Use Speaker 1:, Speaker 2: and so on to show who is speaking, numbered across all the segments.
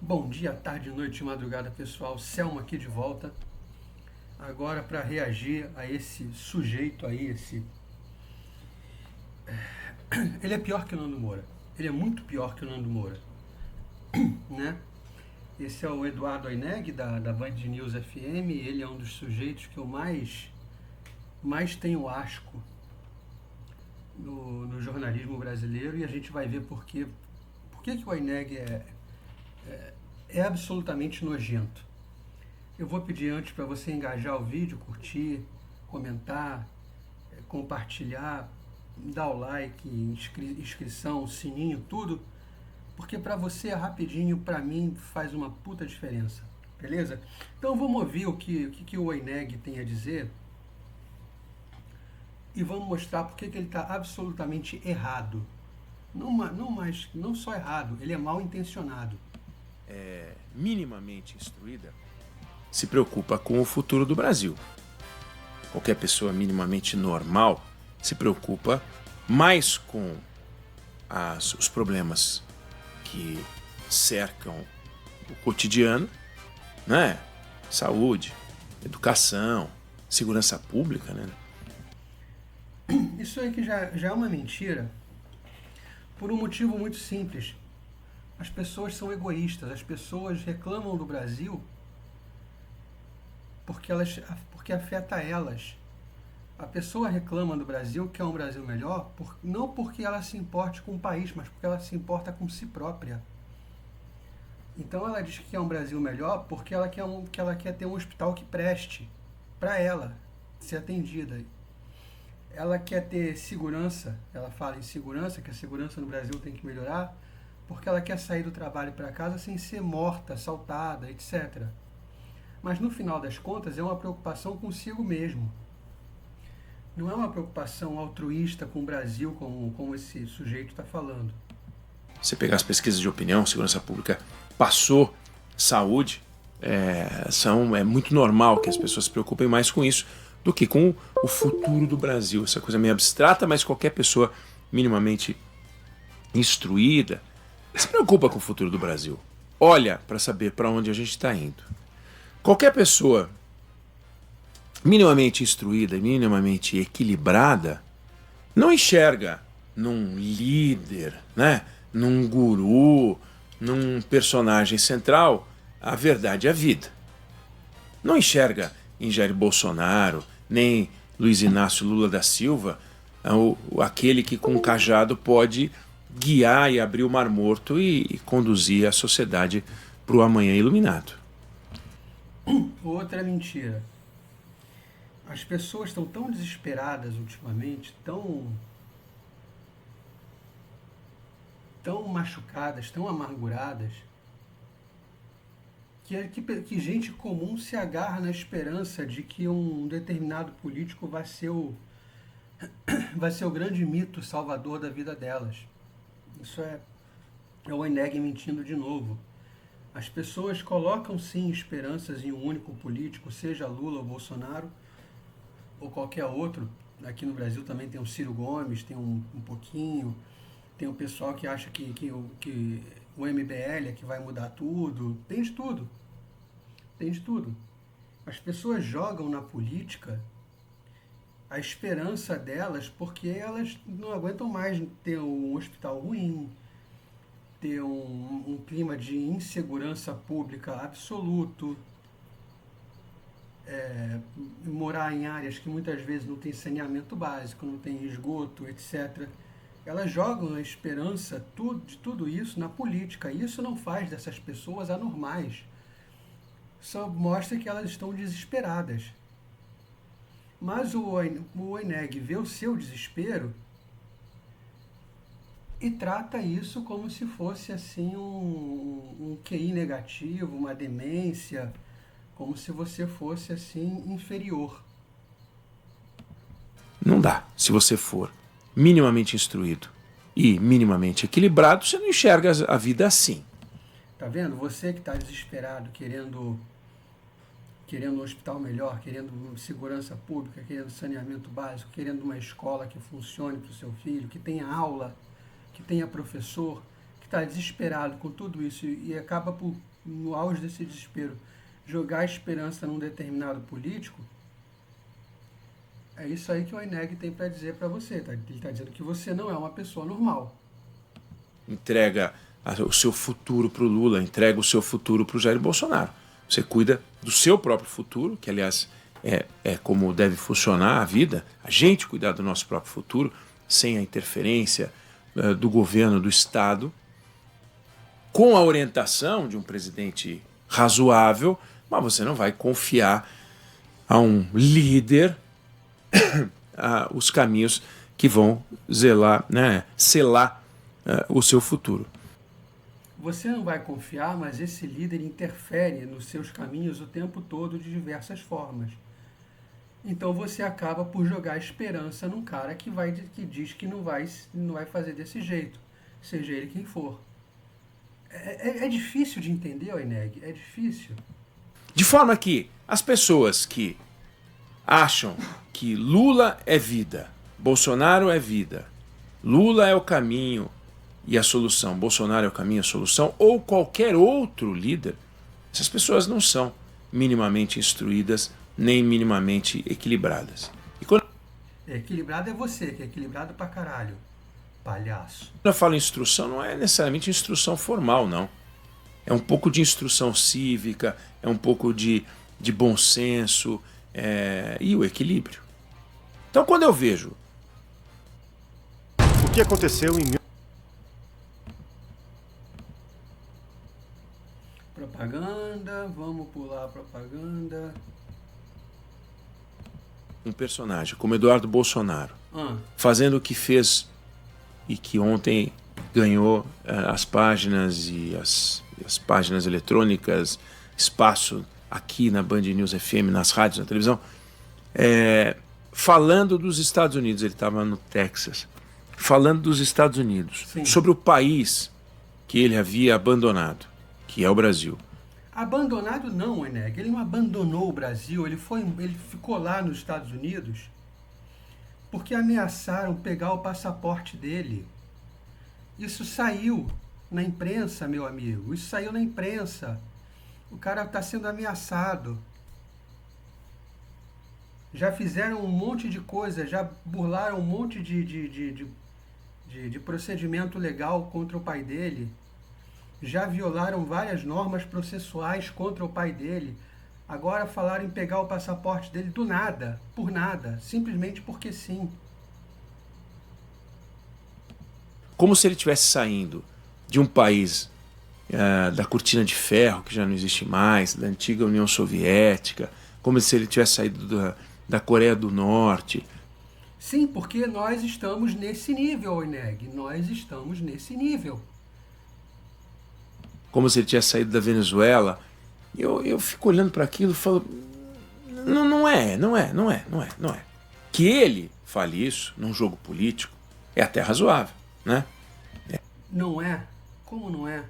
Speaker 1: Bom dia, tarde, noite e madrugada, pessoal. Selma aqui de volta. Agora para reagir a esse sujeito aí, Ele é pior que o Nando Moura. Ele é muito pior que o Nando Moura, né? Esse é o Eduardo Oineg, da Band News FM. Ele é um dos sujeitos que eu mais tenho asco no jornalismo brasileiro, e a gente vai ver por quê. Por que o Oineg é absolutamente nojento. Eu vou pedir antes para você engajar o vídeo, curtir, comentar, compartilhar, dar o like, inscrição, sininho, tudo, porque para você é rapidinho, para mim faz uma puta diferença, beleza? Então vamos ouvir o que o Oineg tem a dizer e vamos mostrar porque que ele está absolutamente errado. Não só errado, ele é mal intencionado.
Speaker 2: Minimamente instruída se preocupa com o futuro do Brasil. Qualquer pessoa minimamente normal se preocupa mais com os problemas que cercam o cotidiano, né? Saúde, educação, segurança pública, né?
Speaker 1: Isso aí que já é uma mentira, por um motivo muito simples. As pessoas são egoístas, as pessoas reclamam do Brasil porque afeta elas. A pessoa reclama do Brasil, que é um Brasil melhor, não porque ela se importe com o país, mas porque ela se importa com si própria. Então ela diz que é um Brasil melhor porque ela quer ter um hospital que preste para ela ser atendida. Ela quer ter segurança, ela fala em segurança, que a segurança no Brasil tem que melhorar, porque ela quer sair do trabalho para casa sem ser morta, assaltada, etc. Mas no final das contas é uma preocupação consigo mesmo. Não é uma preocupação altruísta com o Brasil, como esse sujeito está falando.
Speaker 2: Você pegar as pesquisas de opinião, segurança pública passou, saúde, é muito normal que as pessoas se preocupem mais com isso do que com o futuro do Brasil. Essa coisa meio abstrata, mas qualquer pessoa minimamente instruída se preocupa com o futuro do Brasil. Olha para saber para onde a gente está indo. Qualquer pessoa minimamente instruída, minimamente equilibrada, não enxerga num líder, né? Num guru, num personagem central, a verdade e a vida. Não enxerga em Jair Bolsonaro, nem Luiz Inácio Lula da Silva, aquele que com um cajado pode guiar e abrir o Mar Morto e conduzir a sociedade para o amanhã iluminado.
Speaker 1: Outra mentira. As pessoas estão tão desesperadas ultimamente, tão machucadas, tão amarguradas, que gente comum se agarra na esperança de que um determinado político vai ser o grande mito salvador da vida delas. Isso é o Oineg mentindo de novo. As pessoas colocam sim esperanças em um único político, seja Lula ou Bolsonaro, ou qualquer outro. Aqui no Brasil também tem o Ciro Gomes, tem um pouquinho, tem o pessoal que acha que o MBL é que vai mudar tudo, tem de tudo. Tem de tudo. As pessoas jogam na política a esperança delas porque elas não aguentam mais ter um hospital ruim, ter um clima de insegurança pública absoluto, morar em áreas que muitas vezes não tem saneamento básico, não tem esgoto, etc. Elas jogam a esperança de tudo isso na política. E isso não faz dessas pessoas anormais. Só mostra que elas estão desesperadas. Mas o Oineg vê o seu desespero e trata isso como se fosse assim um QI negativo, uma demência, como se você fosse assim inferior.
Speaker 2: Não dá. Se você for minimamente instruído e minimamente equilibrado, você não enxerga a vida assim.
Speaker 1: Tá vendo? Você que está desesperado, querendo um hospital melhor, querendo segurança pública, querendo saneamento básico, querendo uma escola que funcione para o seu filho, que tenha aula, que tenha professor, que está desesperado com tudo isso e acaba por no auge desse desespero, jogar esperança num determinado político, é isso aí que o Oineg tem para dizer para você. Tá? Ele está dizendo que você não é uma pessoa normal.
Speaker 2: Entrega o seu futuro para o Lula, entrega o seu futuro para o Jair Bolsonaro. Você cuida do seu próprio futuro, que aliás é como deve funcionar a vida, a gente cuidar do nosso próprio futuro, sem a interferência do governo, do Estado, com a orientação de um presidente razoável, mas você não vai confiar a um líder os caminhos que vão zelar, né, selar o seu futuro.
Speaker 1: Você não vai confiar, mas esse líder interfere nos seus caminhos o tempo todo de diversas formas. Então você acaba por jogar esperança num cara que diz que não vai fazer desse jeito, seja ele quem for. É difícil de entender, Oineg, é difícil.
Speaker 2: De forma que as pessoas que acham que Lula é vida, Bolsonaro é vida, Lula é o caminho e a solução, Bolsonaro é o caminho e a solução, ou qualquer outro líder, essas pessoas não são minimamente instruídas nem minimamente equilibradas. E quando
Speaker 1: Equilibrado é você, que é equilibrado pra caralho, palhaço.
Speaker 2: eu falo instrução, não é necessariamente instrução formal, não. É um pouco de instrução cívica, é um pouco de bom senso e o equilíbrio. Então, quando eu vejo
Speaker 3: O que aconteceu em
Speaker 1: Propaganda, vamos pular a propaganda.
Speaker 2: um personagem como Eduardo Bolsonaro fazendo o que fez e que ontem ganhou as páginas e as páginas eletrônicas, espaço aqui na Band News FM, nas rádios, na televisão, falando dos Estados Unidos, ele estava no Texas, falando dos Estados Unidos,
Speaker 1: Sim.
Speaker 2: sobre o país que ele havia abandonado, que é o Brasil.
Speaker 1: Abandonado não, Eneg. Ele não abandonou o Brasil, ele ficou lá nos Estados Unidos porque ameaçaram pegar o passaporte dele. Isso saiu na imprensa, meu amigo. Isso saiu na imprensa. O cara está sendo ameaçado. Já fizeram um monte de coisa, já burlaram um monte de procedimento legal contra o pai dele. Já violaram várias normas processuais contra o pai dele. Agora falaram em pegar o passaporte dele do nada, por nada, simplesmente porque sim.
Speaker 2: Como se ele estivesse saindo de um país da cortina de ferro, que já não existe mais, da antiga União Soviética, como se ele tivesse saído da Coreia do Norte.
Speaker 1: Sim, porque nós estamos nesse nível, Oineg. Nós estamos nesse nível.
Speaker 2: Como se ele tivesse saído da Venezuela. Eu fico olhando para aquilo e falo, não é. Que ele fale isso num jogo político é até razoável, né?
Speaker 1: Não é? Como não é?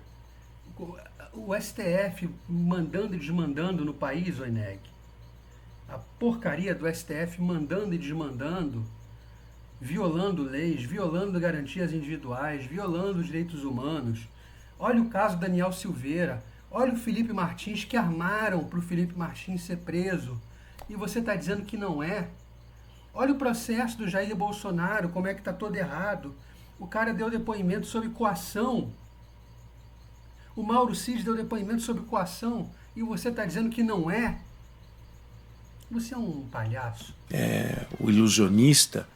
Speaker 1: O STF mandando e desmandando no país, Oineg. A porcaria do STF mandando e desmandando, violando leis, violando garantias individuais, violando os direitos humanos. Olha o caso Daniel Silveira, olha o Felipe Martins, que armaram para o Felipe Martins ser preso, e você está dizendo que não é? Olha o processo do Jair Bolsonaro, como é que está todo errado. O cara deu depoimento sobre coação. O Mauro Cid deu depoimento sobre coação, e você está dizendo que não é? Você é um palhaço.
Speaker 2: O ilusionista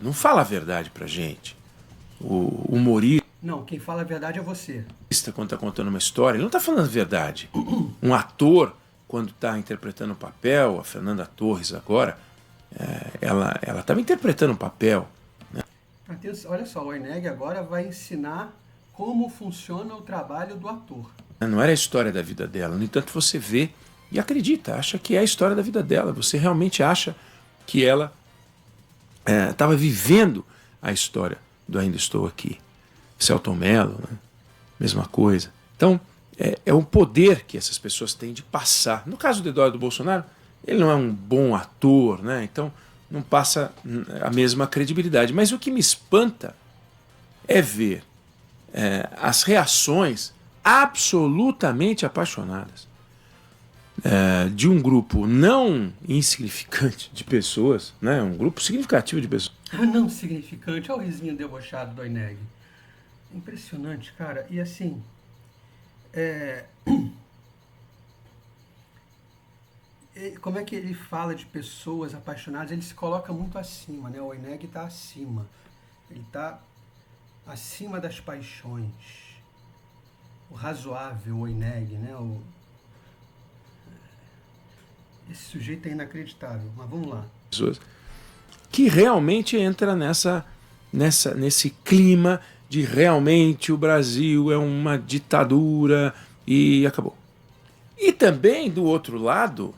Speaker 2: não fala a verdade pra gente. O humorista,
Speaker 1: Não, quem fala a verdade é você.
Speaker 2: quando está contando uma história, ele não está falando a verdade. Um ator, quando está interpretando um papel, a Fernanda Torres agora, ela estava interpretando um papel.
Speaker 1: Olha só, o Oineg agora vai ensinar como funciona o trabalho do ator.
Speaker 2: Não era a história da vida dela. No entanto, você vê e acredita, acha que é a história da vida dela. Você realmente acha que ela estava vivendo a história do Ainda Estou Aqui. Selton Mello, né? Mesma coisa. Então, é um poder que essas pessoas têm de passar. No caso do Eduardo Bolsonaro, ele não é um bom ator, né? Então não passa a mesma credibilidade. Mas o que me espanta é ver as reações absolutamente apaixonadas de um grupo não insignificante de pessoas, né? Um grupo significativo de pessoas.
Speaker 1: Não significante, olha o risinho debochado do Oineg. Impressionante, cara. E assim, como é que ele fala de pessoas apaixonadas? Ele se coloca muito acima, né? O Oineg está acima. Ele está acima das paixões. O razoável Oineg, né? Esse sujeito é inacreditável, mas vamos lá.
Speaker 2: Pessoas que realmente entra nesse clima de realmente o Brasil é uma ditadura e acabou. E também, do outro lado,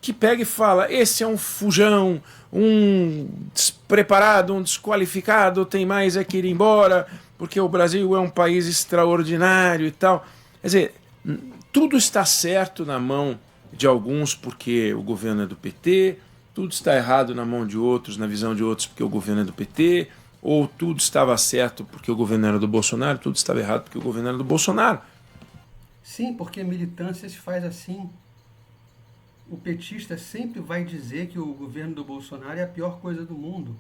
Speaker 2: que pega e fala, esse é um fujão, um despreparado, um desqualificado, tem mais é que ir embora, porque o Brasil é um país extraordinário e tal. Quer dizer, tudo está certo na mão de alguns porque o governo é do PT, tudo está errado na mão de outros, na visão de outros porque o governo é do PT, ou tudo estava certo porque o governo era do Bolsonaro, tudo estava errado porque o governo era do Bolsonaro.
Speaker 1: Sim, porque militância se faz assim. O petista sempre vai dizer que o governo do Bolsonaro é a pior coisa do mundo.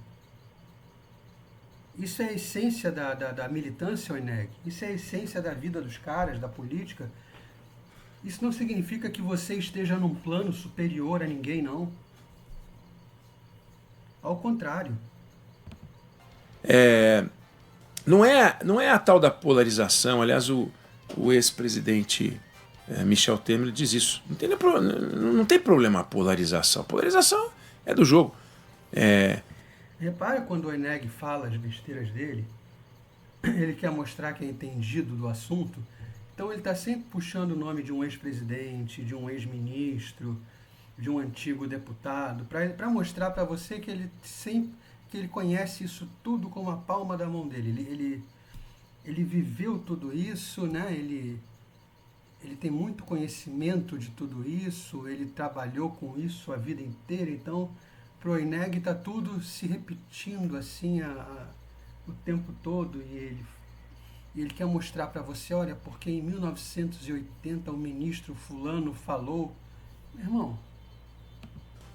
Speaker 1: Isso é a essência da militância, Oineg. Isso é a essência da vida dos caras, da política. Isso não significa que você esteja num plano superior a ninguém, não. Ao contrário.
Speaker 2: Não é a tal da polarização. Aliás, o ex-presidente Michel Temer diz isso. Não tem problema a polarização. A polarização é do jogo.
Speaker 1: Repara quando o Oineg fala as besteiras dele, ele quer mostrar que é entendido do assunto. Então ele está sempre puxando o nome de um ex-presidente, de um ex-ministro, de um antigo deputado, para mostrar para você que ele conhece isso tudo como a palma da mão dele. Ele viveu tudo isso, né? Ele tem muito conhecimento de tudo isso, ele trabalhou com isso a vida inteira, então pro Oineg está tudo se repetindo assim o tempo todo e ele quer mostrar para você, olha, porque em 1980 o ministro fulano falou. Meu irmão,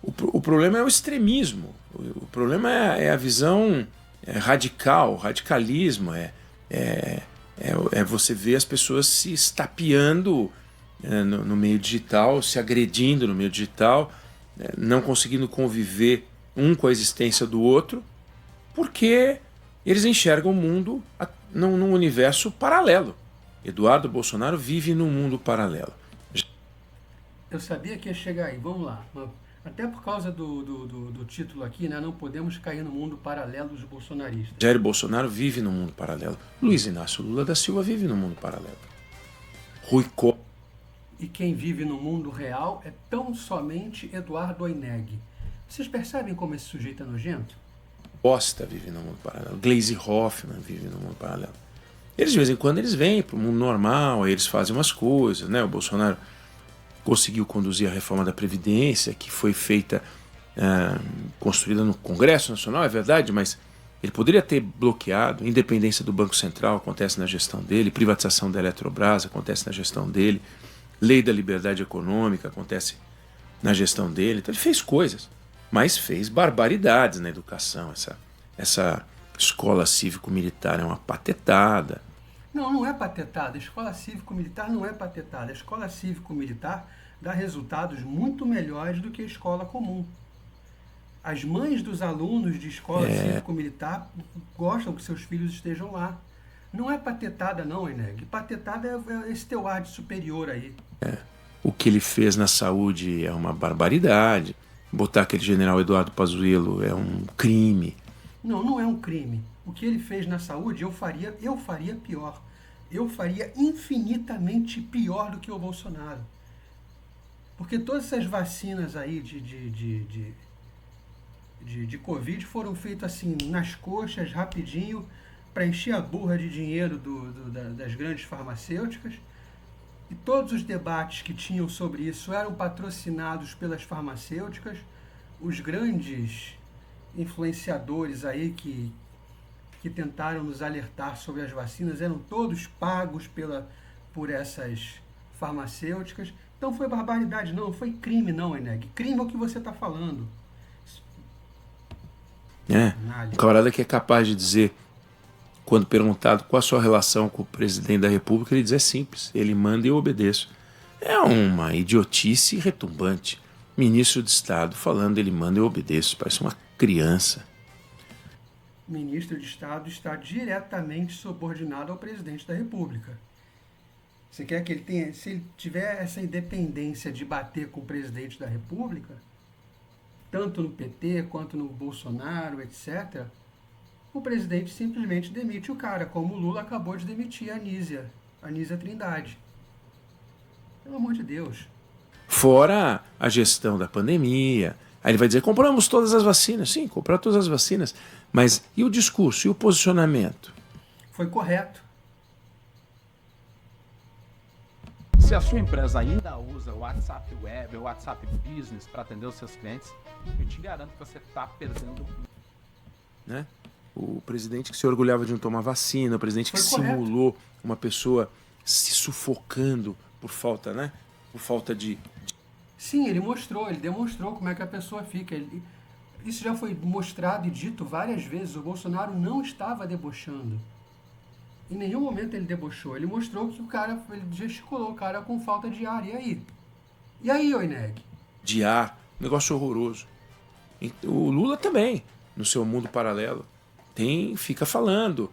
Speaker 2: o problema é o extremismo. O problema é a visão radical, radicalismo. É você ver as pessoas se estapeando no meio digital, se agredindo no meio digital, não conseguindo conviver um com a existência do outro, porque eles enxergam o mundo num universo paralelo. Eduardo Bolsonaro vive num mundo paralelo.
Speaker 1: Eu sabia que ia chegar aí, vamos lá. Até por causa do título aqui, né? Não podemos cair no mundo paralelo dos bolsonaristas.
Speaker 2: Jair Bolsonaro vive num mundo paralelo. Luiz Inácio Lula da Silva vive num mundo paralelo. Rui Costa.
Speaker 1: E quem vive no mundo real é tão somente Eduardo Oineg. Vocês percebem como esse sujeito é nojento?
Speaker 2: Costa vive no mundo paralelo. Gleisi Hoffmann vive no mundo paralelo. Eles, de vez em quando, eles vêm para o mundo normal, aí eles fazem umas coisas, né? O Bolsonaro conseguiu conduzir a reforma da Previdência, que foi feita, construída no Congresso Nacional, é verdade, mas ele poderia ter bloqueado. Independência do Banco Central acontece na gestão dele, privatização da Eletrobras acontece na gestão dele, lei da liberdade econômica acontece na gestão dele. Então ele fez coisas, mas fez barbaridades na educação. Essa escola cívico-militar é uma patetada.
Speaker 1: Não é patetada. A escola cívico-militar não é patetada. A escola cívico-militar dá resultados muito melhores do que a escola comum. As mães dos alunos de escola cívico-militar gostam que seus filhos estejam lá. Não é patetada não, Oineg. Patetada é esse teu ar de superior aí.
Speaker 2: O que ele fez na saúde é uma barbaridade. Botar aquele general Eduardo Pazuello é um crime.
Speaker 1: Não é um crime. O que ele fez na saúde, eu faria pior. Eu faria infinitamente pior do que o Bolsonaro. Porque todas essas vacinas aí de Covid foram feitas assim, nas coxas, rapidinho, para encher a burra de dinheiro das grandes farmacêuticas. E todos os debates que tinham sobre isso eram patrocinados pelas farmacêuticas. Os grandes influenciadores aí que tentaram nos alertar sobre as vacinas eram todos pagos por essas farmacêuticas. Então foi barbaridade, não foi crime não, Eneg. Crime é o que você está falando.
Speaker 2: Um camarada que é capaz de dizer, quando perguntado qual a sua relação com o presidente da República, ele diz: é simples, ele manda e eu obedeço. É uma idiotice retumbante. Ministro de Estado falando ele manda e eu obedeço, parece uma criança.
Speaker 1: O ministro de Estado está diretamente subordinado ao presidente da República. Você quer que ele tenha, se ele tiver essa independência de bater com o presidente da República, tanto no PT quanto no Bolsonaro, etc., o presidente simplesmente demite o cara, como o Lula acabou de demitir a Anísia Trindade. Pelo amor de Deus.
Speaker 2: Fora a gestão da pandemia. Aí ele vai dizer: compramos todas as vacinas. Sim, comprar todas as vacinas. Mas e o discurso, e o posicionamento?
Speaker 1: Foi correto.
Speaker 3: Se a sua empresa ainda usa o WhatsApp Web, o WhatsApp Business para atender os seus clientes, eu te garanto que você está perdendo.
Speaker 2: Né? O presidente que se orgulhava de não tomar vacina, o presidente que simulou uma pessoa se sufocando por falta, né? Por falta de...
Speaker 1: Sim, ele demonstrou como é que a pessoa fica. Isso já foi mostrado e dito várias vezes. O Bolsonaro não estava debochando. Em nenhum momento ele debochou. Ele mostrou que ele gesticulou o cara com falta de ar. E aí? E aí, Oineg?
Speaker 2: De ar, negócio horroroso. O Lula também, no seu mundo paralelo, fica falando,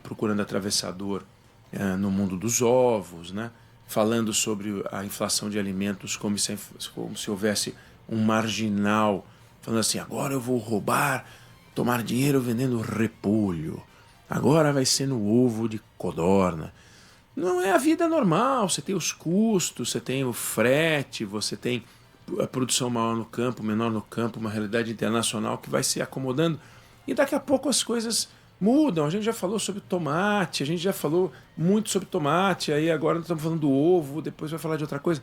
Speaker 2: procurando atravessador no mundo dos ovos, né? Falando sobre a inflação de alimentos como se houvesse um marginal, falando assim: agora eu vou roubar, tomar dinheiro vendendo repolho. Agora vai ser no ovo de codorna. Não é a vida normal, você tem os custos, você tem o frete, você tem a produção maior no campo, menor no campo, uma realidade internacional que vai se acomodando. E daqui a pouco as coisas mudam. A gente já falou sobre tomate, a gente já falou muito sobre tomate, aí agora nós estamos falando do ovo, depois vai falar de outra coisa.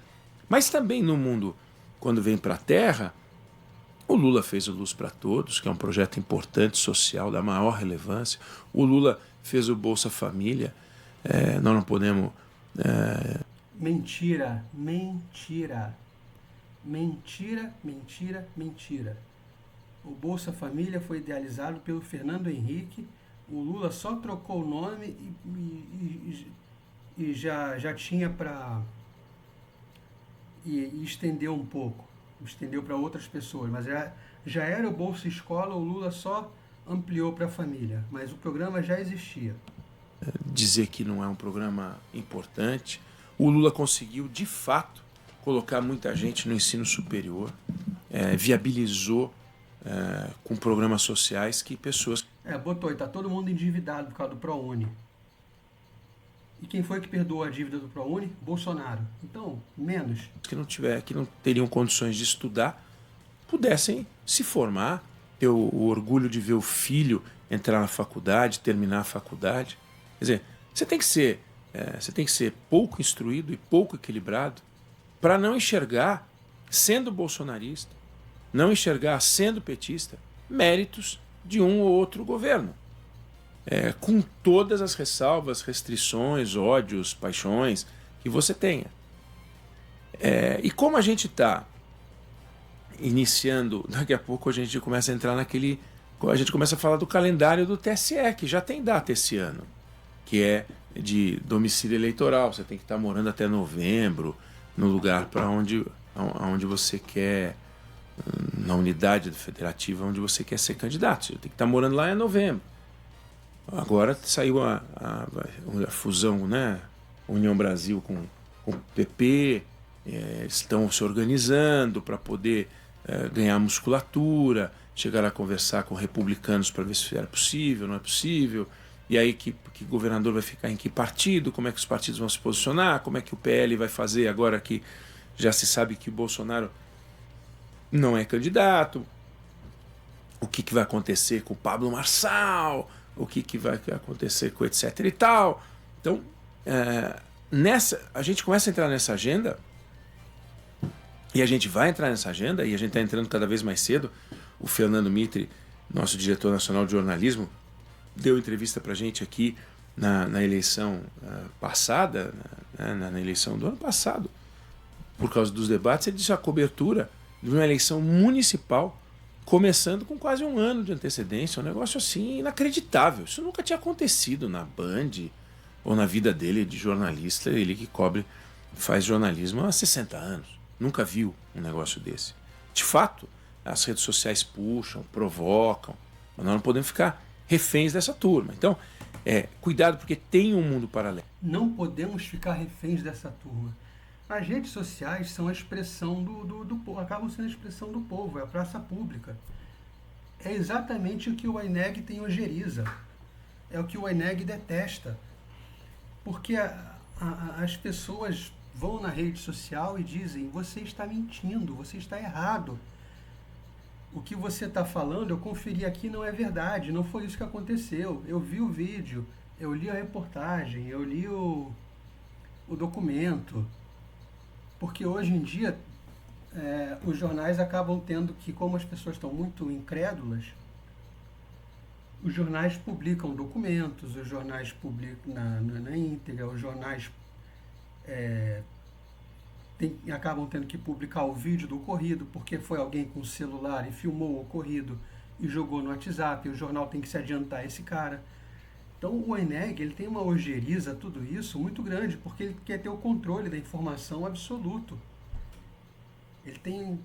Speaker 2: Mas também no mundo, quando vem para a terra, o Lula fez o Luz para Todos, que é um projeto importante, social, da maior relevância. O Lula fez o Bolsa Família. Nós não podemos...
Speaker 1: Mentira, mentira. Mentira, mentira, mentira. O Bolsa Família foi idealizado pelo Fernando Henrique. O Lula só trocou o nome e já tinha para... E estendeu um pouco. Estendeu para outras pessoas, mas já era o Bolsa Escola, o Lula só ampliou para a família, mas o programa já existia.
Speaker 2: Dizer que não é um programa importante. O Lula conseguiu, de fato, colocar muita gente no ensino superior, viabilizou com programas sociais que pessoas...
Speaker 1: Botou, e está todo mundo endividado por causa do ProUni. E quem foi que perdoou a dívida do ProUni? Bolsonaro. Então, menos.
Speaker 2: Que não teriam condições de estudar, pudessem se formar, ter o orgulho de ver o filho entrar na faculdade, terminar a faculdade. Quer dizer, você tem que ser pouco instruído e pouco equilibrado para não enxergar, sendo bolsonarista, não enxergar, sendo petista, méritos de um ou outro governo. Com todas as ressalvas, restrições, ódios, paixões que você tenha. E como a gente está iniciando, daqui a pouco a gente começa a entrar naquele... A gente começa a falar do calendário do TSE, que já tem data esse ano, que é de domicílio eleitoral. Você tem que estar morando até novembro, no lugar para onde você quer, na unidade federativa onde você quer ser candidato. Você tem que estar morando lá em novembro. Agora saiu a fusão, né? União Brasil com o PP, estão se organizando para poder ganhar musculatura, chegar a conversar com republicanos para ver se era possível, não é possível, e aí que governador vai ficar em que partido, como é que os partidos vão se posicionar, como é que o PL vai fazer agora que já se sabe que o Bolsonaro não é candidato, o que vai acontecer com o Pablo Marçal, o que vai acontecer com etc e tal. Então, a gente começa a entrar nessa agenda, e a gente vai entrar nessa agenda, e a gente está entrando cada vez mais cedo. O Fernando Mitre, nosso diretor nacional de jornalismo, deu entrevista para a gente aqui na eleição passada, na eleição do ano passado, por causa dos debates, ele disse a cobertura de uma eleição municipal começando com quase um ano de antecedência, um negócio assim inacreditável. Isso nunca tinha acontecido na Band ou na vida dele de jornalista, ele que faz jornalismo há 60 anos. Nunca viu um negócio desse. De fato, as redes sociais puxam, provocam, mas nós não podemos ficar reféns dessa turma. Então, cuidado, porque tem um mundo paralelo.
Speaker 1: Não podemos ficar reféns dessa turma. As redes sociais são a expressão do povo, acabam sendo a expressão do povo, é a praça pública. É exatamente o que o INEG tem ojeriza. É o que o INEG detesta. Porque as pessoas vão na rede social e dizem: você está mentindo, você está errado. O que você está falando, eu conferi aqui, não é verdade, não foi isso que aconteceu. Eu vi o vídeo, eu li a reportagem, eu li o documento. Porque hoje em dia os jornais acabam tendo que, como as pessoas estão muito incrédulas, os jornais publicam documentos, os jornais publicam na íntegra, os jornais acabam tendo que publicar o vídeo do ocorrido, porque foi alguém com o celular e filmou o ocorrido e jogou no WhatsApp, e o jornal tem que se adiantar a esse cara. Então o INEG, ele tem uma ojeriza a tudo isso muito grande, porque ele quer ter o controle da informação absoluto.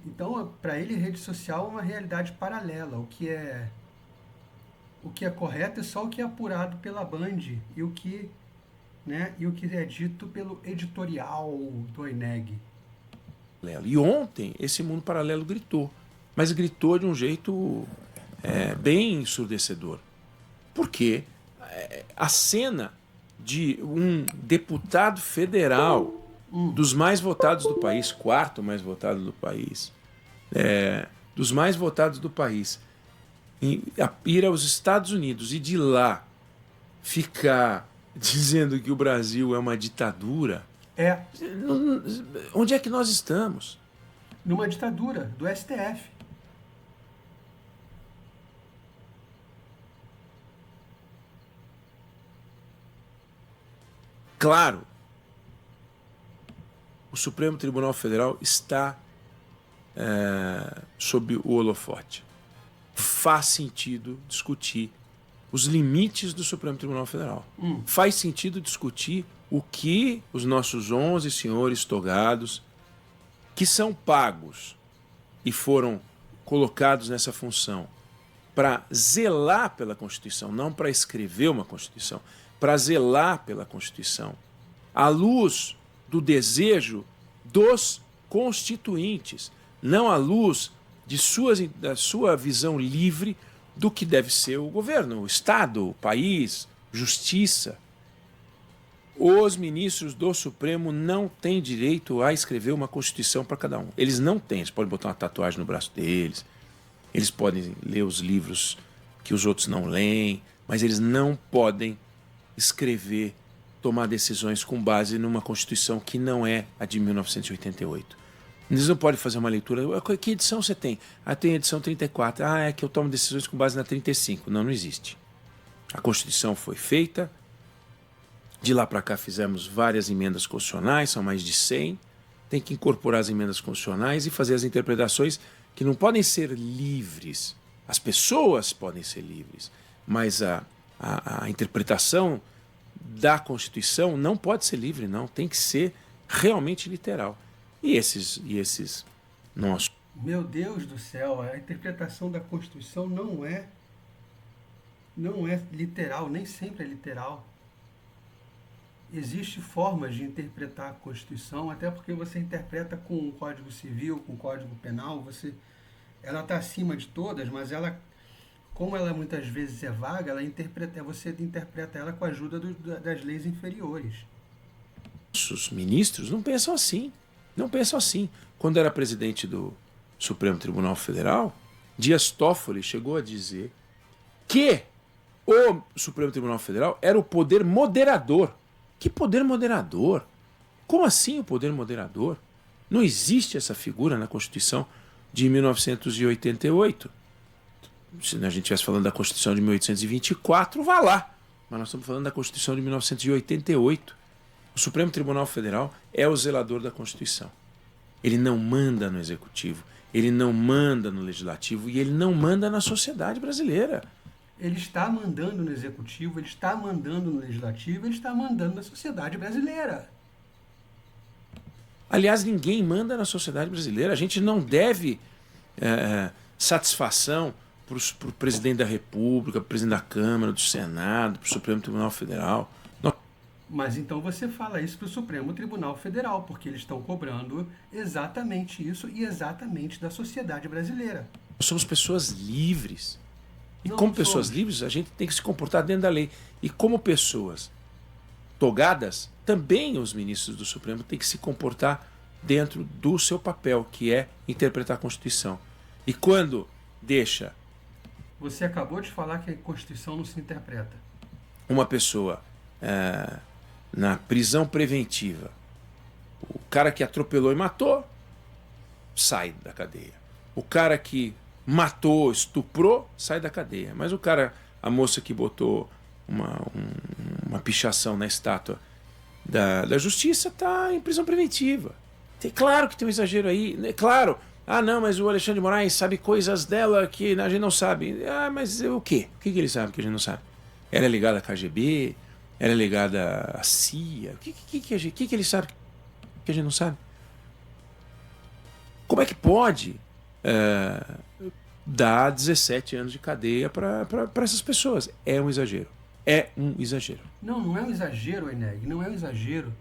Speaker 1: Então, para ele, rede social é uma realidade paralela. O que é correto é só o que é apurado pela Band e o que é dito pelo editorial do INEG.
Speaker 2: E ontem esse mundo paralelo gritou, mas gritou de um jeito bem ensurdecedor. Por quê? A cena de um deputado federal, dos mais votados do país, quarto mais votado do país, dos mais votados do país, ir aos Estados Unidos e de lá ficar dizendo que o Brasil é uma ditadura. Onde é que nós estamos?
Speaker 1: Numa ditadura do STF.
Speaker 2: Claro, o Supremo Tribunal Federal está sob o holofote. Faz sentido discutir os limites do Supremo Tribunal Federal. Faz sentido discutir o que os nossos 11 senhores togados, que são pagos e foram colocados nessa função para zelar pela Constituição, não para escrever uma Constituição, para zelar pela Constituição, à luz do desejo dos constituintes, não à luz da sua visão livre do que deve ser o governo, o Estado, o país, justiça. Os ministros do Supremo não têm direito a escrever uma Constituição para cada um. Eles não têm. Eles podem botar uma tatuagem no braço deles, eles podem ler os livros que os outros não leem, mas eles não podem escrever, tomar decisões com base numa Constituição que não é a de 1988. Eles não podem fazer uma leitura. Que edição você tem? Tem a edição 34. É que eu tomo decisões com base na 35. Não existe. A Constituição foi feita. De lá para cá fizemos várias emendas constitucionais, são mais de 100. Tem que incorporar as emendas constitucionais e fazer as interpretações que não podem ser livres. As pessoas podem ser livres, mas a interpretação da Constituição não pode ser livre, não. Tem que ser realmente literal. E esses nossos...
Speaker 1: Meu Deus do céu, a interpretação da Constituição não é literal, nem sempre é literal. Existem formas de interpretar a Constituição, até porque você interpreta com o Código Civil, com o Código Penal, ela está acima de todas, mas como ela muitas vezes é vaga, você interpreta ela com a ajuda das leis inferiores.
Speaker 2: Os ministros não pensam assim. Não pensam assim. Quando era presidente do Supremo Tribunal Federal, Dias Toffoli chegou a dizer que o Supremo Tribunal Federal era o poder moderador. Que poder moderador? Como assim o poder moderador? Não existe essa figura na Constituição de 1988. Se a gente estivesse falando da Constituição de 1824, vá lá. mas nós estamos falando da Constituição de 1988. O Supremo Tribunal Federal é o zelador da Constituição. Ele não manda no Executivo, ele não manda no Legislativo e ele não manda na sociedade brasileira.
Speaker 1: Ele está mandando no Executivo, ele está mandando no Legislativo, ele está mandando na sociedade brasileira.
Speaker 2: Aliás, ninguém manda na sociedade brasileira. A gente não deve satisfação para o presidente da República, para o presidente da Câmara, do Senado, para o Supremo Tribunal Federal.
Speaker 1: Mas então você fala isso para o Supremo Tribunal Federal, porque eles estão cobrando exatamente isso e exatamente da sociedade brasileira.
Speaker 2: Nós somos pessoas livres. E
Speaker 1: Não
Speaker 2: como pessoas
Speaker 1: somos.
Speaker 2: livres, a gente tem que se comportar dentro da lei. E como pessoas togadas, também os ministros do Supremo têm que se comportar dentro do seu papel, que é interpretar a Constituição. E quando deixa
Speaker 1: Você acabou de falar que a Constituição não se interpreta.
Speaker 2: uma pessoa na prisão preventiva, o cara que atropelou e matou, sai da cadeia. O cara que matou, estuprou, sai da cadeia. Mas o cara, a moça que botou uma pichação na estátua da justiça, está em prisão preventiva. Claro que tem um exagero aí, né? Claro. Ah, não, mas o Alexandre de Moraes sabe coisas dela que a gente não sabe. Ah, mas o quê? O que ele sabe que a gente não sabe? Ela é ligada à KGB? Ela é ligada à CIA? O que ele sabe que a gente não sabe? Como é que pode dar 17 anos de cadeia para essas pessoas? É um exagero. É um exagero.
Speaker 1: Não, não é um exagero, Eneg, não é um exagero.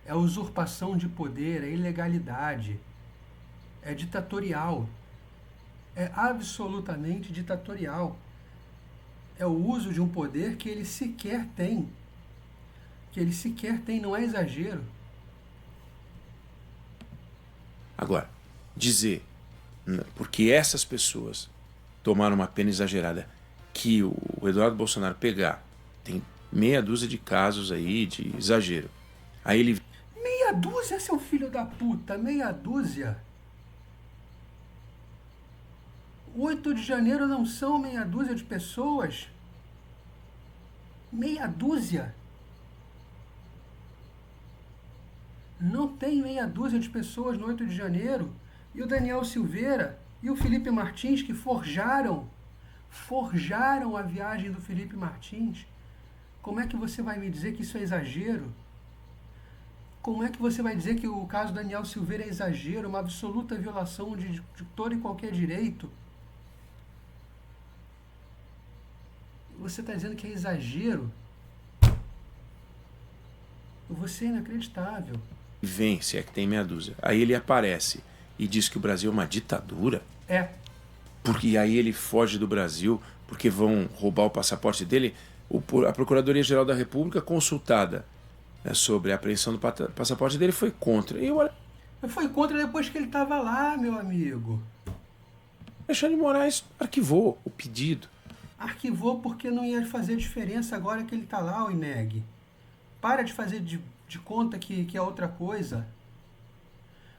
Speaker 1: É usurpação de poder, é ilegalidade, é ditatorial. É absolutamente ditatorial. É o uso de um poder que ele sequer tem. Que ele sequer tem, não é exagero.
Speaker 2: Agora, dizer, porque essas pessoas tomaram uma pena exagerada, que o Eduardo Bolsonaro pegar, tem meia dúzia de casos aí de exagero. Aí ele...
Speaker 1: Meia dúzia, seu filho da puta, meia dúzia. 8 de janeiro não são meia dúzia de pessoas. Meia dúzia. Não tem meia dúzia de pessoas no 8 de janeiro. E o Daniel Silveira e o Felipe Martins, que forjaram a viagem do Felipe Martins. Como é que você vai me dizer que isso é exagero? Como é que você vai dizer que o caso Daniel Silveira é exagero, uma absoluta violação de todo e qualquer direito? Você está dizendo que é exagero? Você é inacreditável.
Speaker 2: vem, se é que tem meia dúzia. Aí ele aparece e diz que o Brasil é uma ditadura.
Speaker 1: É.
Speaker 2: Porque aí ele foge do Brasil porque vão roubar o passaporte dele. A Procuradoria-Geral da República, consultada sobre a apreensão do passaporte dele, foi contra.
Speaker 1: Foi contra depois que ele estava lá, meu amigo.
Speaker 2: Alexandre de Moraes arquivou o pedido.
Speaker 1: Arquivou porque não ia fazer diferença agora que ele está lá, o INEG. Para de fazer de conta que é outra coisa.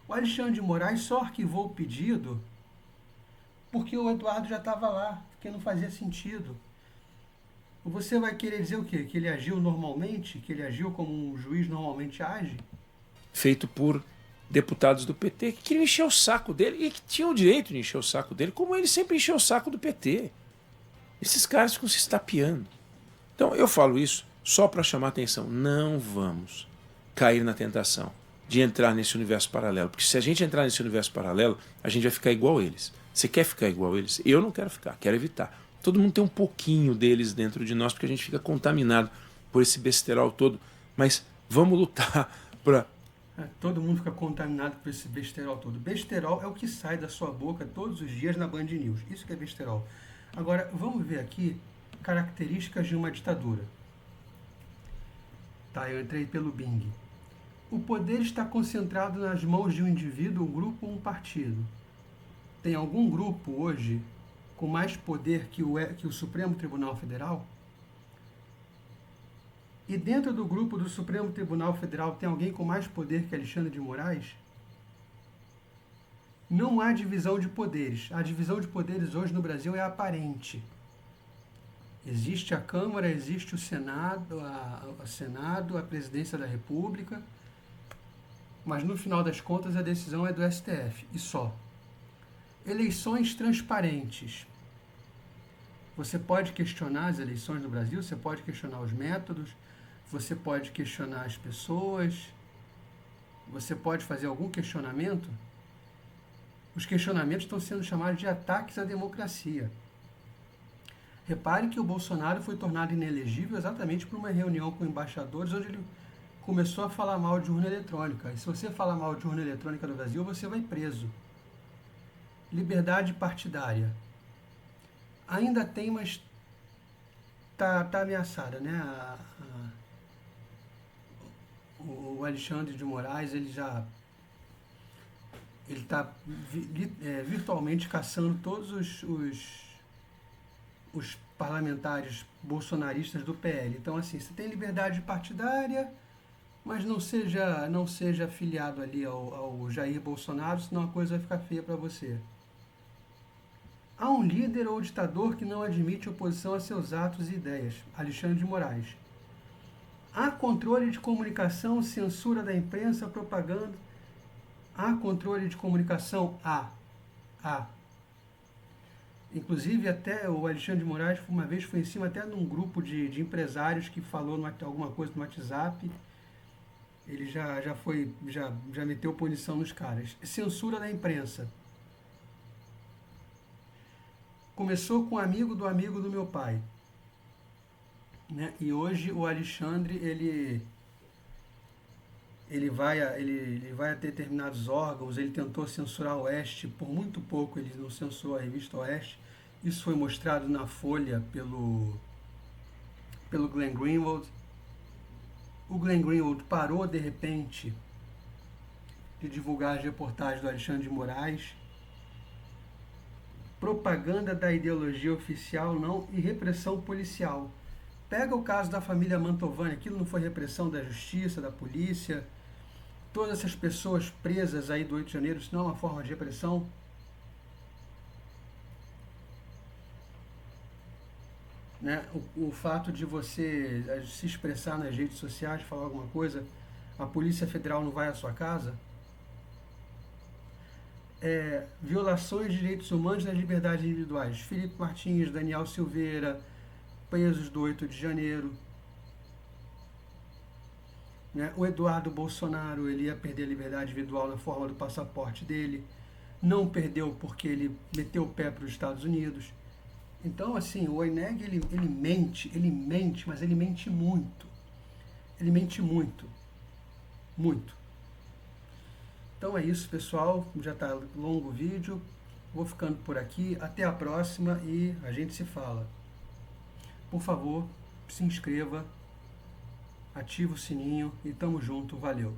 Speaker 1: O Alexandre de Moraes só arquivou o pedido porque o Eduardo já estava lá, porque não fazia sentido. Você vai querer dizer o quê? Que ele agiu normalmente? Que ele agiu como um juiz normalmente age?
Speaker 2: Feito por deputados do PT que queriam encher o saco dele e que tinham o direito de encher o saco dele, como ele sempre encheu o saco do PT. Esses caras ficam se estapeando. Então eu falo isso só para chamar a atenção. Não vamos cair na tentação de entrar nesse universo paralelo. Porque se a gente entrar nesse universo paralelo, a gente vai ficar igual a eles. Você quer ficar igual a eles? Eu não quero ficar, quero evitar. Todo mundo tem um pouquinho deles dentro de nós, porque a gente fica contaminado por esse besterol todo. Mas vamos lutar para...
Speaker 1: Todo mundo fica contaminado por esse besterol todo. Besterol é o que sai da sua boca todos os dias na Band News. Isso que é besterol. Agora, vamos ver aqui características de uma ditadura. Tá, eu entrei pelo Bing. O poder está concentrado nas mãos de um indivíduo, um grupo ou um partido. Tem algum grupo hoje com mais poder que o Supremo Tribunal Federal? E dentro do grupo do Supremo Tribunal Federal tem alguém com mais poder que Alexandre de Moraes? Não há divisão de poderes. A divisão de poderes hoje no Brasil é aparente. Existe a Câmara, existe o Senado, a Presidência da República, mas no final das contas a decisão é do STF, e só. Eleições transparentes. Você pode questionar as eleições no Brasil, você pode questionar os métodos, você pode questionar as pessoas, você pode fazer algum questionamento. Os questionamentos estão sendo chamados de ataques à democracia. Repare que o Bolsonaro foi tornado inelegível exatamente por uma reunião com embaixadores, onde ele começou a falar mal de urna eletrônica. E se você falar mal de urna eletrônica no Brasil, você vai preso. Liberdade partidária. Ainda tem, mas tá ameaçada, né? O Alexandre de Moraes, ele está virtualmente caçando todos os parlamentares bolsonaristas do PL. Então, assim, você tem liberdade partidária, mas não seja afiliado ali ao Jair Bolsonaro, senão a coisa vai ficar feia para você. Há um líder ou ditador que não admite oposição a seus atos e ideias. Alexandre de Moraes. Há controle de comunicação, censura da imprensa, propaganda. Há controle de comunicação? Há. Inclusive, até o Alexandre de Moraes, uma vez, foi em cima até num grupo de empresários que falou alguma coisa no WhatsApp. Ele já meteu punição nos caras. Censura da imprensa. Começou com amigo do meu pai. Né? E hoje o Alexandre, ele vai a determinados órgãos. Ele tentou censurar a Oeste, por muito pouco ele não censurou a revista Oeste. Isso foi mostrado na Folha pelo Glenn Greenwald. O Glenn Greenwald parou de repente de divulgar as reportagens do Alexandre de Moraes. Propaganda da ideologia oficial não, e repressão policial. Pega o caso da família Mantovani, aquilo não foi repressão da justiça, da polícia? Todas essas pessoas presas aí do 8 de janeiro, isso não é uma forma de repressão? Né? O fato de você se expressar nas redes sociais, falar alguma coisa, a Polícia Federal não vai à sua casa? Violações de direitos humanos e das liberdades individuais. Felipe Martins, Daniel Silveira, presos do 8 de janeiro. Né? O Eduardo Bolsonaro, ele ia perder a liberdade individual na forma do passaporte dele. Não perdeu porque ele meteu o pé para os Estados Unidos. Então, assim, o Oineg, ele mente, mas ele mente muito. Ele mente muito. Muito. Então é isso, pessoal. Já está longo o vídeo. Vou ficando por aqui. Até a próxima e a gente se fala. Por favor, se inscreva, ativa o sininho e tamo junto. Valeu!